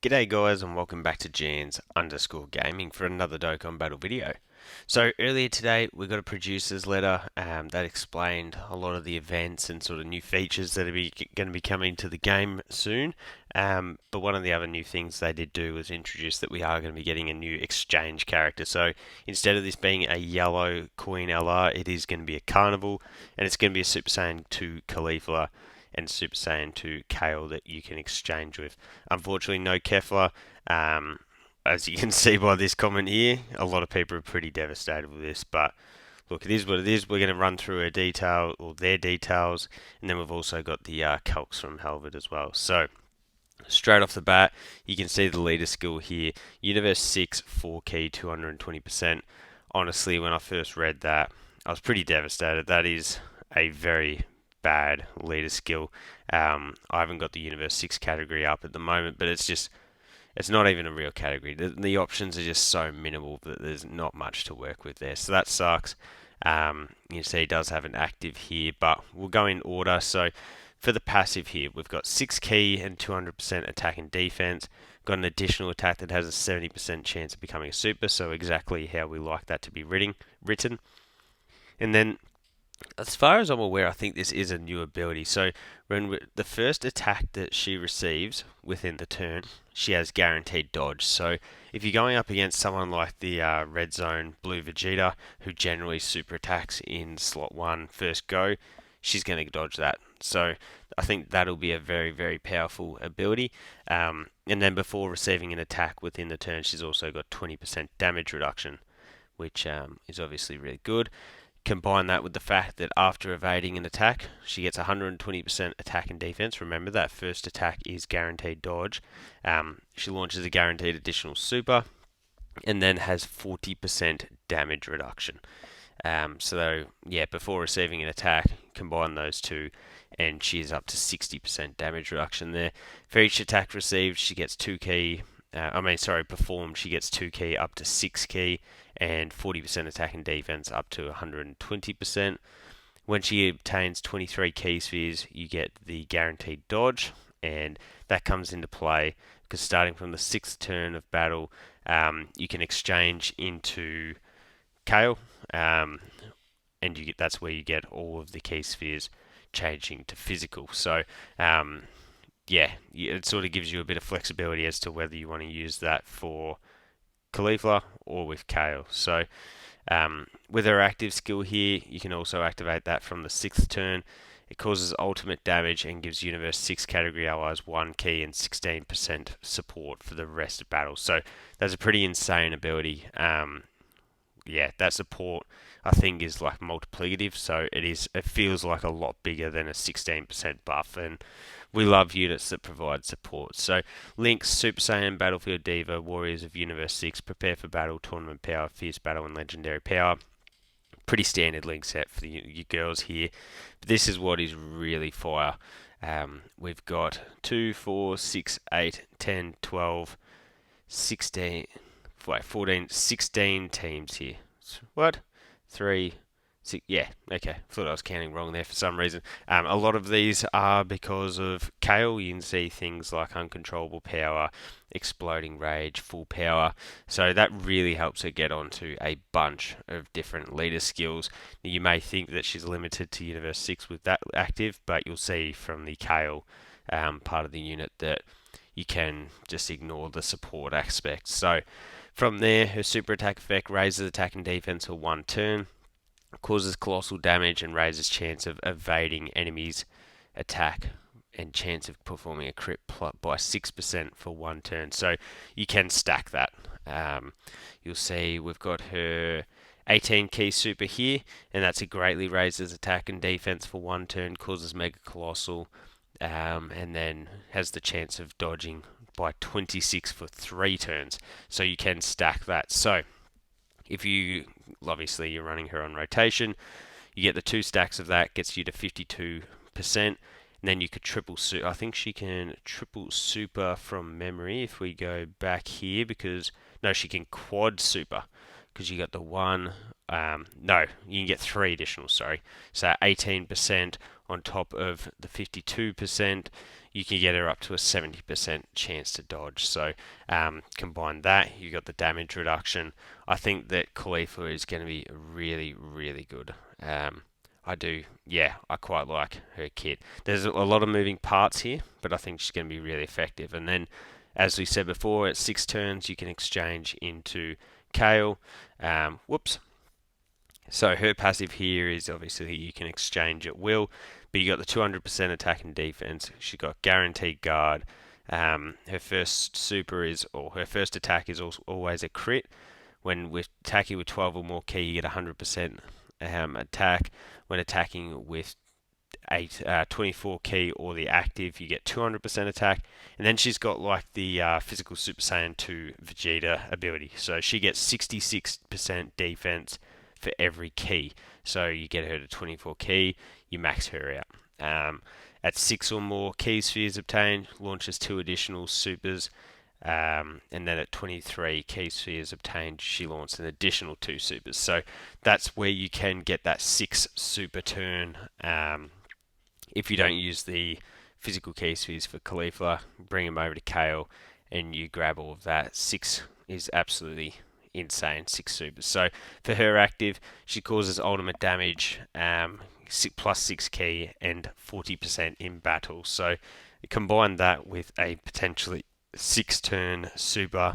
G'day guys and welcome back to Jans_Gaming for another Dokkan Battle video. So earlier today we got a producer's letter that explained a lot of the events and sort of new features that are going to be coming to the game soon. But one of the other new things they did do was introduce that we are going to be getting a new exchange character. So instead of this being a yellow Queen LR, it is going to be a Carnival, and it's going to be a Super Saiyan 2 CAULIFLA and Super Saiyan 2 Kale that you can exchange with. Unfortunately, no Kefla. As you can see by this comment here, a lot of people are pretty devastated with this, but look, it is what it is. We're going to run through their details, and then we've also got the calcs from Halvard as well. So, straight off the bat, you can see the leader skill here. Universe 6, 4 key, 220%. Honestly, when I first read that, I was pretty devastated. That is a very bad leader skill. I haven't got the Universe 6 category up at the moment, but it's not even a real category. The options are just so minimal that there's not much to work with there. So that sucks. You see it does have an active here, but we'll go in order. So for the passive here, we've got 6 key and 200% attack and defense. Got an additional attack that has a 70% chance of becoming a super, so exactly how we like that to be written. And then, as far as I'm aware, I think this is a new ability. So when the first attack that she receives within the turn, she has guaranteed dodge. So if you're going up against someone like the Red Zone Blue Vegeta, who generally super attacks in slot 1 first go, she's going to dodge that. So I think that'll be a very, very powerful ability. And then before receiving an attack within the turn, she's also got 20% damage reduction, which is obviously really good. Combine that with the fact that after evading an attack, she gets 120% attack and defense. Remember, that first attack is guaranteed dodge. She launches a guaranteed additional super, and then has 40% damage reduction. So yeah, before receiving an attack, combine those two, and she's up to 60% damage reduction there. For each attack received, she gets 2 key. Performed, she gets 2 key up to 6 key, and 40% attack and defense up to 120%. When she obtains 23 key spheres, you get the guaranteed dodge, and that comes into play because starting from the 6th turn of battle, you can exchange into Kale, and that's where you get all of the key spheres changing to physical. So, yeah, it sort of gives you a bit of flexibility as to whether you want to use that for CAULIFLA or with Kale. So with her active skill here, you can also activate that from the 6th turn. It causes ultimate damage and gives Universe 6 category allies 1 key and 16% support for the rest of battle. So that's a pretty insane ability. Yeah, that support I think is like multiplicative, so it feels like a lot bigger than a 16% buff, and we love units that provide support. So links: Super Saiyan, Battlefield Diva, Warriors of Universe 6, Prepare for Battle, Tournament Power, Fierce Battle, and Legendary Power. Pretty standard link set for you girls here. But this is what is really fire. We've got 2, 4, 6, 8, 10, 12, 16... 14, 16 teams here. What? 3, 6, yeah, okay. Thought I was counting wrong there for some reason. A lot of these are because of Kale. You can see things like Uncontrollable Power, Exploding Rage, Full Power. So that really helps her get onto a bunch of different leader skills. You may think that she's limited to Universe 6 with that active, but you'll see from the Kale part of the unit that you can just ignore the support aspect. So from there, her super attack effect raises attack and defense for 1 turn, causes colossal damage, and raises chance of evading enemies' attack and chance of performing a crit by 6% for 1 turn. So you can stack that. You'll see we've got her 18 key super here, and that's a greatly raises attack and defense for 1 turn, causes mega colossal, and then has the chance of dodging by 26 for 3 turns. So you can stack that. So if obviously you're running her on rotation, you get the 2 stacks of that, gets you to 52%. And then you could triple super. I think she can triple super from memory if we go back here, because no, she can quad super, because you got the 1 no, you can get 3 additional, sorry. So 18% on top of the 52%, you can get her up to a 70% chance to dodge. So combine that, you got the damage reduction. I think that CAULIFLA is going to be really, really good. I quite like her kit. There's a lot of moving parts here, but I think she's going to be really effective. And then, as we said before, at 6 turns, you can exchange into Kale. Whoops. So her passive here is obviously you can exchange at will, but you got the 200% attack and defense. She's got guaranteed guard. Her first super is, or her first attack is always a crit. When we're attacking with 12 or more key, you get 100% attack. When attacking with 24 key or the active, you get 200% attack. And then she's got like the physical Super Saiyan 2 Vegeta ability. So she gets 66% defense for every key. So you get her to 24 key, you max her out. At 6 or more key spheres obtained, launches 2 additional supers. And then at 23 key spheres obtained, she launched an additional 2 supers. So that's where you can get that 6 super turn. If you don't use the physical key spheres for CAULIFLA, bring them over to Kale and you grab all of that. 6 is absolutely insane, 6 supers. So for her active, she causes ultimate damage, plus 6 key and 40% in battle. So combine that with a potentially 6 turn super,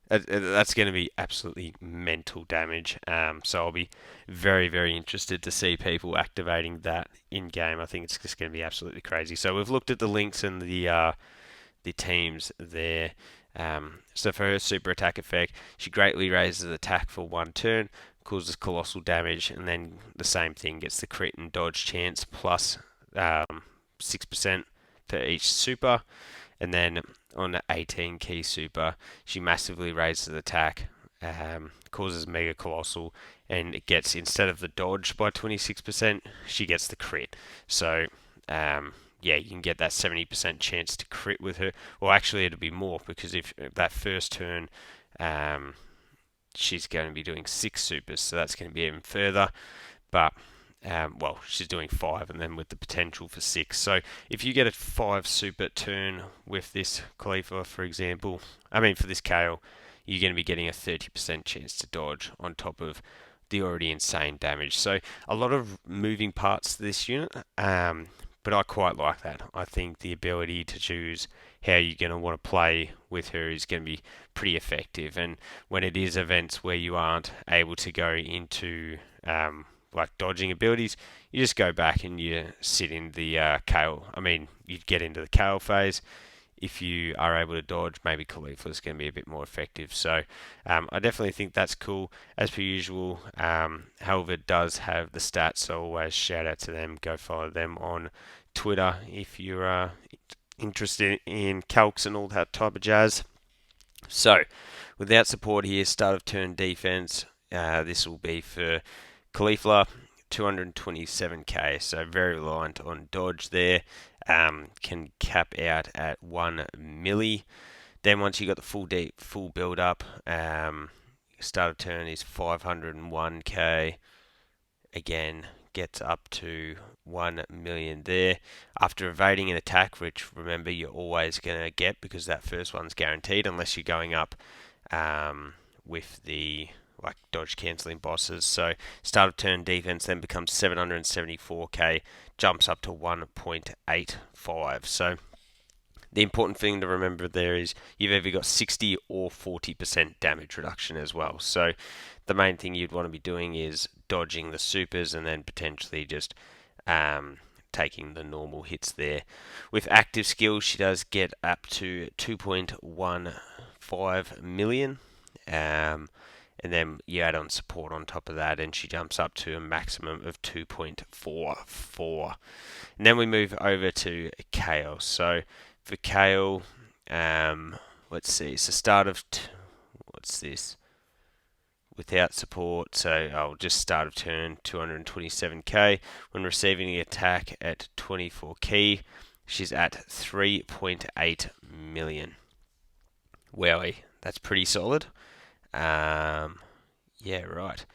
that's going to be absolutely mental damage. So I'll be very, very interested to see people activating that in game. I think it's just going to be absolutely crazy. So we've looked at the links and the teams there. So for her super attack effect, she greatly raises attack for 1 turn, causes colossal damage, and then the same thing, gets the crit and dodge chance plus 6% for each super. And then on the 18 key super, she massively raises attack, causes mega colossal, and it gets, instead of the dodge by 26%, she gets the crit. So you can get that 70% chance to crit with her. Well, actually, it'll be more, because if that first turn, she's going to be doing 6 supers, so that's going to be even further. But she's doing 5, and then with the potential for 6. So if you get a 5 super turn with this CAULIFLA, for example, for this Kale, you're going to be getting a 30% chance to dodge on top of the already insane damage. So a lot of moving parts to this unit, but I quite like that. I think the ability to choose how you're going to want to play with her is going to be pretty effective. And when it is events where you aren't able to go into dodging abilities, you just go back and you sit in the Kale. You get into the Kale phase. If you are able to dodge, maybe CAULIFLA is going to be a bit more effective. So I definitely think that's cool. As per usual, however, it does have the stats, so always shout out to them. Go follow them on Twitter if you're interested in calcs and all that type of jazz. So without support here, start of turn defense, this will be for CAULIFLA, 227k, so very reliant on dodge there. Can cap out at 1 milli. Then once you got the full build up, start of turn is 501k. Again, gets up to 1 million there. After evading an attack, which remember you're always going to get because that first one's guaranteed unless you're going up with the dodge cancelling bosses. So start of turn defense then becomes 774k, jumps up to 1.85. So the important thing to remember there is you've either got 60 or 40% damage reduction as well. So the main thing you'd want to be doing is dodging the supers and then potentially just taking the normal hits there. With active skills, she does get up to 2.15 million. And then you add on support on top of that, and she jumps up to a maximum of 2.44. And then we move over to Kale. So for Kale, let's see. So start of what's this? Without support, so I'll just start of turn 227k. When receiving the attack at 24 key, she's at 3.8 million. Wowie, that's pretty solid. Yeah, right.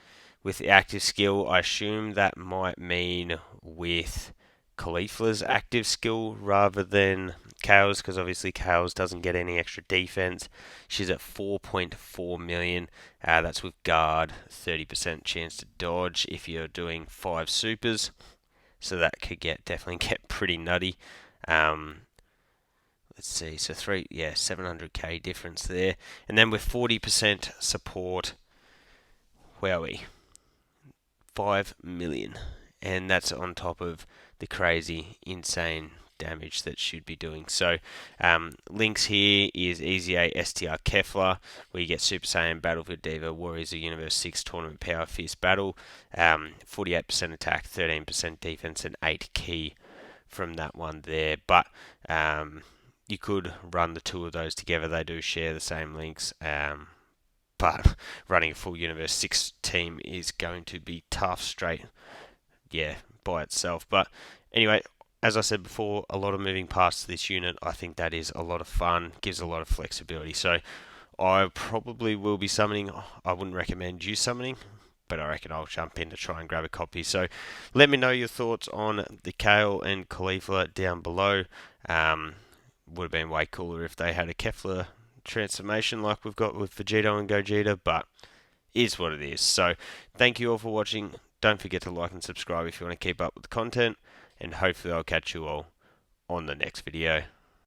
With the active skill, I assume that might mean with Caulifla's active skill rather than Kale's, because obviously Kale's doesn't get any extra defense. She's at 4.4 million. That's with guard, 30% chance to dodge if you're doing 5 supers. So that could definitely get pretty nutty. Um, let's see, so 700k difference there. And then with 40% support, where are we? 5 million. And that's on top of the crazy, insane damage that should be doing. So, links here is Easy A STR Kefla, where you get Super Saiyan Battlefield Diva Warriors of Universe 6 Tournament Power Fierce Battle, 48% attack, 13% defense, and 8 key from that one there. But you could run the two of those together. They do share the same links. But running a full Universe 6 team is going to be tough straight, by itself. But anyway, as I said before, a lot of moving parts to this unit. I think that is a lot of fun, gives a lot of flexibility. So I probably will be summoning. I wouldn't recommend you summoning, but I reckon I'll jump in to try and grab a copy. So let me know your thoughts on the Kale and Caulifla down below. Would have been way cooler if they had a Kefla transformation like we've got with Vegito and Gogeta, but is what it is. So thank you all for watching. Don't forget to like and subscribe if you want to keep up with the content, and hopefully I'll catch you all on the next video.